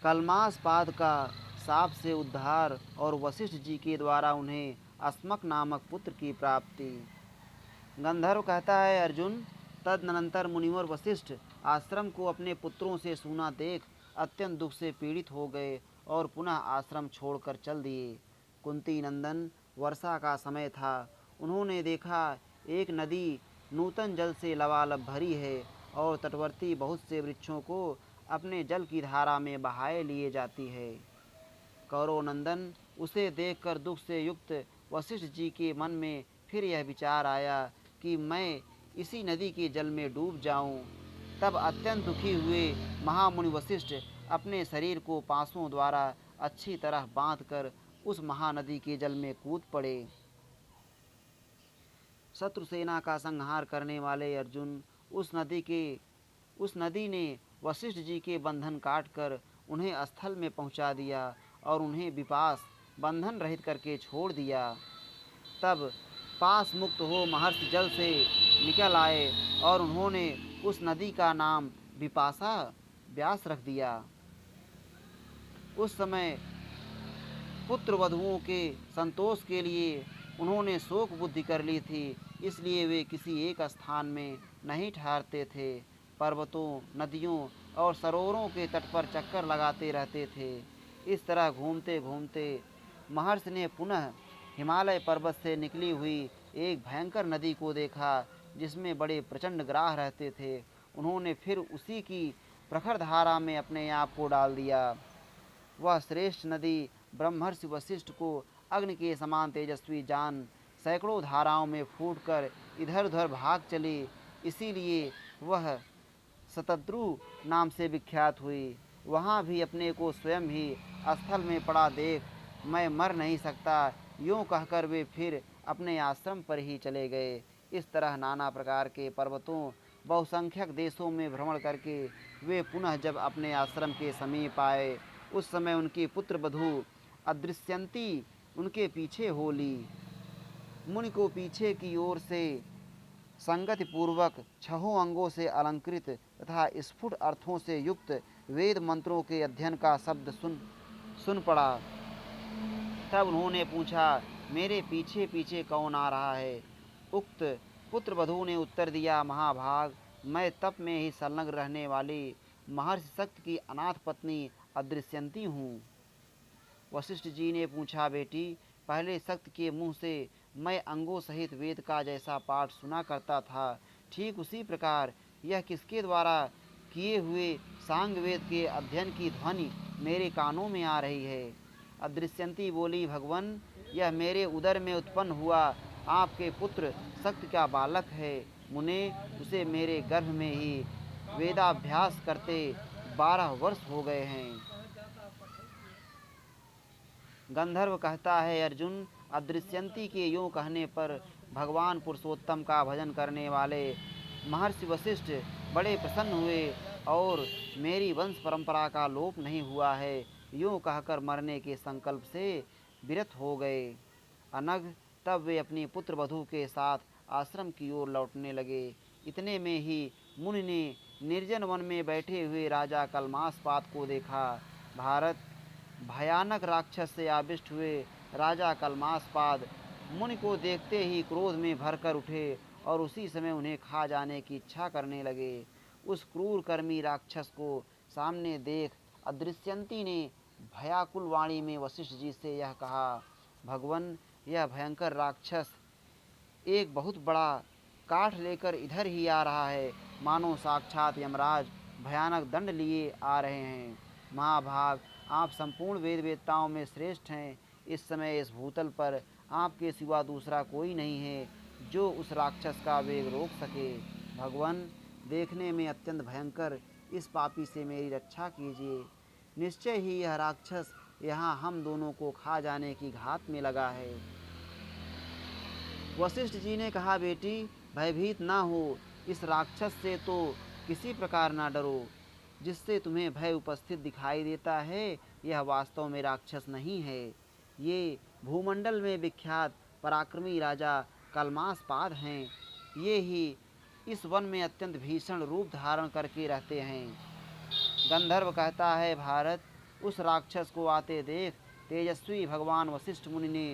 कल्मासपाद का साप से उद्धार और वशिष्ठ जी के द्वारा उन्हें अस्मक नामक पुत्र की प्राप्ति। गंधर्व कहता है, अर्जुन, तदनंतर मुनिवर वशिष्ठ आश्रम को अपने पुत्रों से सूना देख अत्यंत दुख से पीड़ित हो गए और पुनः आश्रम छोड़कर चल दिए। कुंती नंदन, वर्षा का समय था। उन्होंने देखा एक नदी नूतन जल से लबालब भरी है और तटवर्ती बहुत से वृक्षों को अपने जल की धारा में बहाए लिए जाती है। कौरव नंदन, उसे देखकर दुख से युक्त वशिष्ठ जी के मन में फिर यह विचार आया कि मैं इसी नदी के जल में डूब जाऊं। तब अत्यंत दुखी हुए महामुनि वशिष्ठ अपने शरीर को पांसों द्वारा अच्छी तरह बांधकर उस महानदी के जल में कूद पड़े। शत्रु सेना का संहार करने वाले अर्जुन, उस नदी ने वशिष्ठ जी के बंधन काटकर उन्हें स्थल में पहुंचा दिया और उन्हें विपास बंधन रहित करके छोड़ दिया। तब पास मुक्त हो महर्षि जल से निकल आए और उन्होंने उस नदी का नाम विपाशा व्यास रख दिया। उस समय पुत्र वधुओं के संतोष के लिए उन्होंने शोक बुद्धि कर ली थी, इसलिए वे किसी एक स्थान में नहीं ठहरते थे। पर्वतों, नदियों और सरोवरों के तट पर चक्कर लगाते रहते थे। इस तरह घूमते घूमते महर्षि ने पुनः हिमालय पर्वत से निकली हुई एक भयंकर नदी को देखा, जिसमें बड़े प्रचंड ग्राह रहते थे। उन्होंने फिर उसी की प्रखर धारा में अपने आप को डाल दिया। वह श्रेष्ठ नदी ब्रह्मर्षि वशिष्ठ को अग्नि के समान तेजस्वी जान सैकड़ों धाराओं में फूटकर इधर उधर भाग चली, इसीलिए वह शतद्रु नाम से विख्यात हुई। वहाँ भी अपने को स्वयं ही स्थल में पड़ा देख मैं मर नहीं सकता, यूँ कहकर वे फिर अपने आश्रम पर ही चले गए। इस तरह नाना प्रकार के पर्वतों, बहुसंख्यक देशों में भ्रमण करके वे पुनः जब अपने आश्रम के समीप आए, उस समय उनकी पुत्र वधू अदृश्यंती उनके पीछे हो ली। मुनि को पीछे की ओर से संगति पूर्वक छहों अंगों से अलंकृत तथा स्फुट अर्थों से युक्त वेद मंत्रों के अध्ययन का शब्द सुन पड़ा। तब उन्होंने पूछा, मेरे पीछे पीछे कौन आ रहा है? उक्त पुत्र वधू ने उत्तर दिया, महाभाग, मैं तप में ही संलग्न रहने वाली महर्षि शक्त की अनाथ पत्नी अदृश्यंती हूँ। वशिष्ठ जी ने पूछा, बेटी, पहले शक्त के मुंह से मैं अंगों सहित वेद का जैसा पाठ सुना करता था, ठीक उसी प्रकार यह किसके द्वारा किए हुए सांग वेद के अध्ययन की ध्वनि मेरे कानों में आ रही है? अदृश्यंती बोली, भगवन, यह मेरे उदर में उत्पन्न हुआ आपके पुत्र शक्त का बालक है। मुने, उसे मेरे गर्भ में ही वेदाभ्यास करते 12 वर्ष हो गए हैं। गंधर्व कहता है, अर्जुन, अदृश्यंती के यूँ कहने पर भगवान पुरुषोत्तम का भजन करने वाले महर्षि वशिष्ठ बड़े प्रसन्न हुए और मेरी वंश परंपरा का लोप नहीं हुआ है, यूँ कहकर मरने के संकल्प से विरत हो गए। अनग, तब वे अपनी पुत्र वधू के साथ आश्रम की ओर लौटने लगे। इतने में ही मुनि ने निर्जन वन में बैठे हुए राजा कल्मासपाद को देखा। भारत, भयानक राक्षस से आविष्ट हुए राजा कल्मासपाद मुनि को देखते ही क्रोध में भरकर उठे और उसी समय उन्हें खा जाने की इच्छा करने लगे। उस क्रूर कर्मी राक्षस को सामने देख अदृश्यंती ने भयाकुल वाणी में वशिष्ठ जी से यह कहा, भगवन, यह भयंकर राक्षस एक बहुत बड़ा काठ लेकर इधर ही आ रहा है, मानो साक्षात यमराज भयानक दंड लिए आ रहे हैं। महाभाग, आप संपूर्ण वेद वेत्ताओं में श्रेष्ठ हैं। इस समय इस भूतल पर आपके सिवा दूसरा कोई नहीं है जो उस राक्षस का वेग रोक सके। भगवन, देखने में अत्यंत भयंकर इस पापी से मेरी रक्षा कीजिए। निश्चय ही यह राक्षस यहाँ हम दोनों को खा जाने की घात में लगा है। वशिष्ठ जी ने कहा, बेटी, भयभीत ना हो, इस राक्षस से तो किसी प्रकार ना डरो। जिससे तुम्हें भय उपस्थित दिखाई देता है, यह वास्तव में राक्षस नहीं है। ये भूमंडल में विख्यात पराक्रमी राजा कल्मासपाद हैं। ये ही इस वन में अत्यंत भीषण रूप धारण करके रहते हैं। गंधर्व कहता है, भारत, उस राक्षस को आते देख तेजस्वी भगवान वशिष्ठ मुनि ने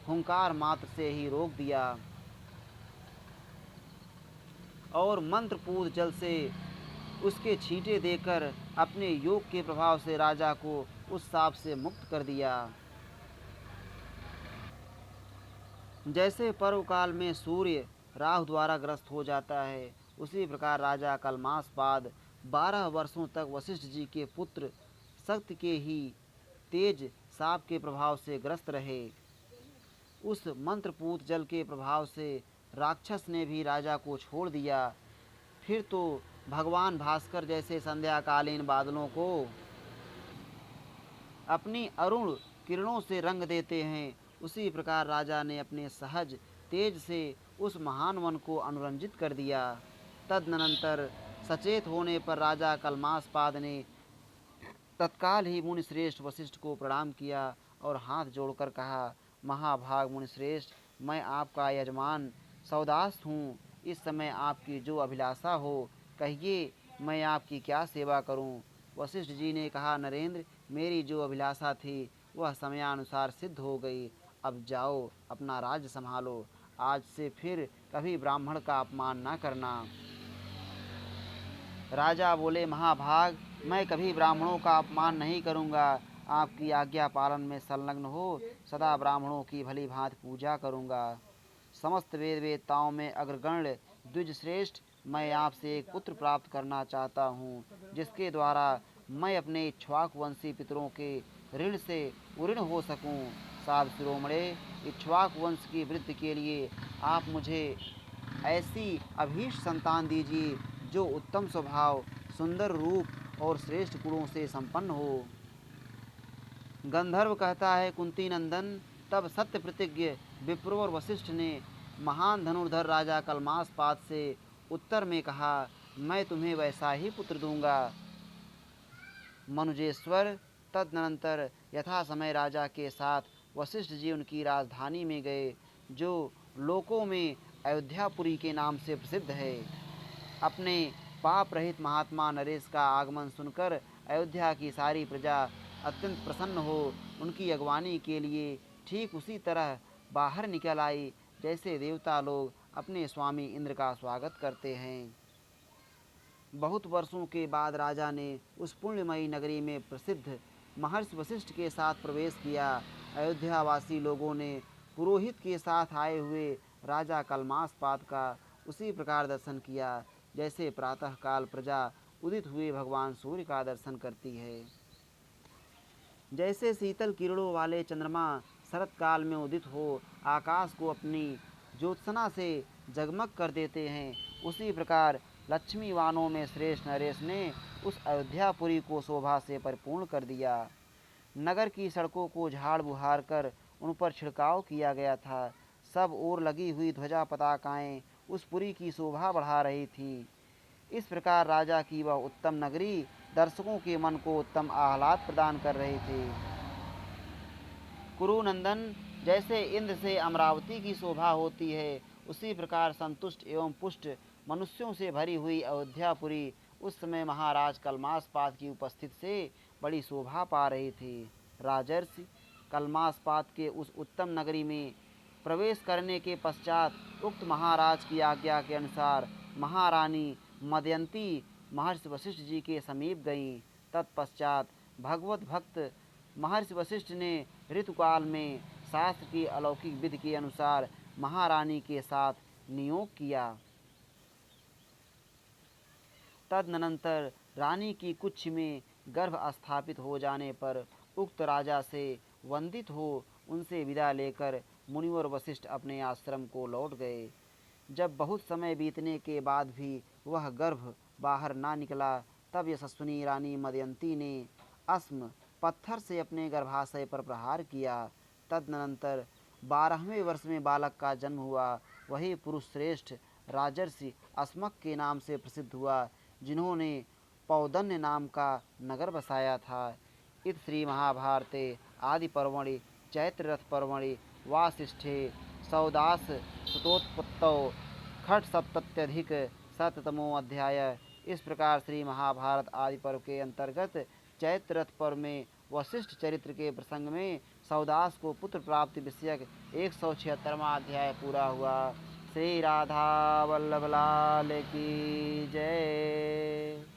हुंकार मात्र से ही रोक दिया और मंत्रपूत जल से उसके छींटे देकर अपने योग के प्रभाव से राजा को उस साप से मुक्त कर दिया। जैसे पर्व काल में सूर्य राहु द्वारा ग्रस्त हो जाता है, उसी प्रकार राजा कलमास बाद 12 वर्षों तक वशिष्ठ जी के पुत्र शक्ति के ही तेज साप के प्रभाव से ग्रस्त रहे। उस मंत्रपूत जल के प्रभाव से राक्षस ने भी राजा को छोड़ दिया। फिर तो भगवान भास्कर जैसे संध्याकालीन बादलों को अपनी अरुण किरणों से रंग देते हैं, उसी प्रकार राजा ने अपने सहज तेज से उस महान वन को अनुरंजित कर दिया। तदनंतर सचेत होने पर राजा कलमासपाद ने तत्काल ही मुनिश्रेष्ठ वशिष्ठ को प्रणाम किया और हाथ जोड़कर कहा, महाभाग मुनिश्रेष्ठ, मैं आपका यजमान सौदास हूँ। इस समय आपकी जो अभिलाषा हो कहिए, मैं आपकी क्या सेवा करूँ। वशिष्ठ जी ने कहा, नरेंद्र, मेरी जो अभिलाषा थी वह समयानुसार सिद्ध हो गई। अब जाओ अपना राज्य संभालो। आज से फिर कभी ब्राह्मण का अपमान न करना। राजा बोले, महाभाग, मैं कभी ब्राह्मणों का अपमान नहीं करूँगा। आपकी आज्ञा पालन में संलग्न हो सदा ब्राह्मणों की भली भांति पूजा करूँगा। समस्त वेद वेदताओं में अग्रगण्य द्विज श्रेष्ठ, मैं आपसे एक पुत्र प्राप्त करना चाहता हूँ, जिसके द्वारा मैं अपने इक्ष्वाकु वंशी पितरों के ऋण से उऋण हो सकूँ। साध शिरोमणे, इक्ष्वाकु वंश की वृद्धि के लिए आप मुझे ऐसी अभीष्ट संतान दीजिए जो उत्तम स्वभाव, सुंदर रूप और श्रेष्ठ गुणों से संपन्न हो। गंधर्व कहता है, कुंती नंदन, तब सत्य प्रतिज्ञ विप्र और वशिष्ठ ने महान धनुर्धर राजा कलमासपाद से उत्तर में कहा, मैं तुम्हें वैसा ही पुत्र दूंगा। मनुजेश्वर, तदनंतर यथा समय राजा के साथ वशिष्ठ जी उनकी राजधानी में गए, जो लोकों में अयोध्यापुरी के नाम से प्रसिद्ध है। अपने पाप रहित महात्मा नरेश का आगमन सुनकर अयोध्या की सारी प्रजा अत्यंत प्रसन्न हो उनकी अगवानी के लिए ठीक उसी तरह बाहर निकल आई जैसे देवता लोग अपने स्वामी इंद्र का स्वागत करते हैं। बहुत वर्षों के बाद राजा ने उस पुण्यमयी नगरी में प्रसिद्ध महर्षि वशिष्ठ के साथ प्रवेश किया। अयोध्यावासी लोगों ने पुरोहित के साथ आए हुए राजा कलमासपाद का उसी प्रकार दर्शन किया जैसे प्रातःकाल प्रजा उदित हुए भगवान सूर्य का दर्शन करती है। जैसे शीतल किरणों वाले चंद्रमा शरत काल में उदित हो आकाश को अपनी ज्योत्सना से जगमग कर देते हैं, उसी प्रकार लक्ष्मीवानों में श्रेष्ठ नरेश ने उस अयोध्यापुरी को शोभा से परिपूर्ण कर दिया। नगर की सड़कों को झाड़ बुहार कर उन पर छिड़काव किया गया था। सब ओर लगी हुई ध्वजा पताकाएं उस पुरी की शोभा बढ़ा रही थी। इस प्रकार राजा की वह उत्तम नगरी दर्शकों के मन को उत्तम आह्लाद प्रदान कर रही थी। कुरुनंदन, जैसे इंद्र से अमरावती की शोभा होती है, उसी प्रकार संतुष्ट एवं पुष्ट मनुष्यों से भरी हुई अयोध्यापुरी उस समय महाराज कलमासपाद की उपस्थिति से बड़ी शोभा पा रही थी। राजर्षि, कलमासपाद के उस उत्तम नगरी में प्रवेश करने के पश्चात उक्त महाराज की आज्ञा के अनुसार महारानी मदयंती महर्षि वशिष्ठ जी के समीप गईं। तत्पश्चात भगवत भक्त महर्षि वशिष्ठ ने ऋतुकाल में शास्त्र की अलौकिक विधि के अनुसार महारानी के साथ नियोग किया। तदनंतर रानी की कुछ में गर्भ स्थापित हो जाने पर उक्त राजा से वंदित हो उनसे विदा लेकर मुनिवर वशिष्ठ अपने आश्रम को लौट गए। जब बहुत समय बीतने के बाद भी वह गर्भ बाहर ना निकला, तब यशस्विनी रानी मदयंती ने अस्म पत्थर से अपने गर्भाशय पर प्रहार किया। तदनंतर 12वें वर्ष में बालक का जन्म हुआ। वही पुरुष श्रेष्ठ राजर्षि अस्मक के नाम से प्रसिद्ध हुआ, जिन्होंने पौदन्य नाम का नगर बसाया था। इत श्री महाभारते आदि पर्वणि चैत्र रथ पर्वणि वासिष्ठे सौदास सुतोत्पत्तौ खट सप्तत्यधिक शततमो अध्याय। इस प्रकार श्री महाभारत आदि पर्व के अंतर्गत चैत्र रथ पर्व में वशिष्ठ चरित्र के प्रसंग में सौदास को पुत्र प्राप्ति विषयक 176वां अध्याय पूरा हुआ। श्री राधा वल्लभ लाल की जय।